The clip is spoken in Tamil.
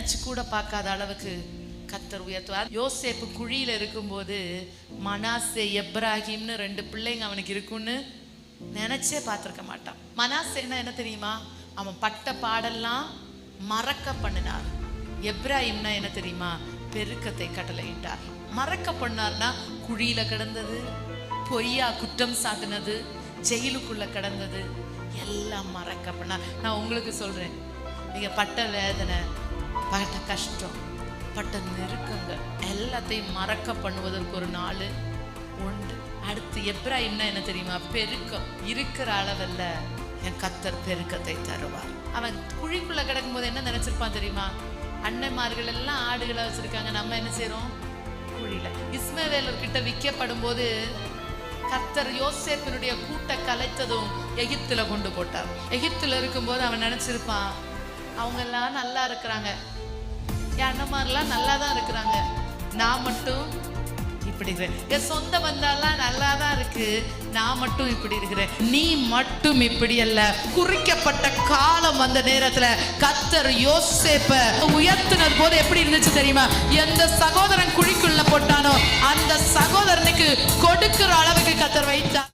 நினைச்சு கூட பார்க்காத அளவுக்கு கர்த்தர் உயர்த்துவார். யோசேப்பு குழியில இருக்கும்போது மனாசே எப்ராஹிம்னு 2 பிள்ளைங்க அவனுக்கு இருக்குன்னு நினைச்சே பார்த்திருக்க மாட்டான். மனாசேன்னா என்ன தெரியுமா? அவன் பட்ட பாடெல்லாம் மறக்க பண்ணினார். எப்ராஹிம்னா என்ன தெரியுமா? பெருக்கத்தை கட்டளையிட்டார். மறக்க பண்ணார்னா குழியில கிடந்தது, பொய்யா குற்றம் சாட்டினது, ஜெயிலுக்குள்ள கிடந்தது எல்லாம் மறக்க பண்ணார். நான் உங்களுக்கு சொல்றேன், நீங்க பட்ட வேதனை, பட்ட கஷ்டம், பட்ட நெருக்கங்கள் எல்லாத்தையும் மறக்க பண்ணுவதற்கு ஒரு நாள் உண்டு. அடுத்து எப்ராஹிம்னா என்ன தெரியுமா? பெருக்கம். இருக்கிற அளவல்ல, என் கர்த்தர் பெருக்கத்தை தருவார். அவன் குழிக்குள்ள கிடக்கும் போது என்ன நினைச்சிருப்பான் தெரியுமா? அன்னைமார்கள் எல்லாம் ஆடுகளை வச்சிருக்காங்க, நம்ம என்ன செய்யறோம்? குழியில. இஸ்மவேலர் கிட்ட விற்கப்படும் போது கர்த்தர் யோசேப்பினுடைய கூட்ட கலைத்ததும் எகிப்துல கொண்டு போட்டார். எகிப்துல இருக்கும்போது அவன் நினைச்சிருப்பான், அவங்க எல்லாம் நல்லா இருக்கிறாங்க, என் அண்ணன்மாரெல்லாம் நல்லா தான் இருக்கிறாங்க, நான் மட்டும் இப்படி இருக்கிறேன், என் சொந்த பந்தெல்லாம் நல்லா தான் இருக்கு, நான் மட்டும் இப்படி இருக்கிறேன். நீ மட்டும் இப்படி அல்ல. குறிக்கப்பட்ட காலம் வந்த நேரத்துல கர்த்தர் யோசேப்பை உயர்த்தினது போது எப்படி இருந்துச்சு தெரியுமா? எந்த சகோதரன் குழிக்குள்ள போட்டானோ அந்த சகோதரனுக்கு கொடுக்கிற அளவுக்கு கர்த்தர் வைத்தார்.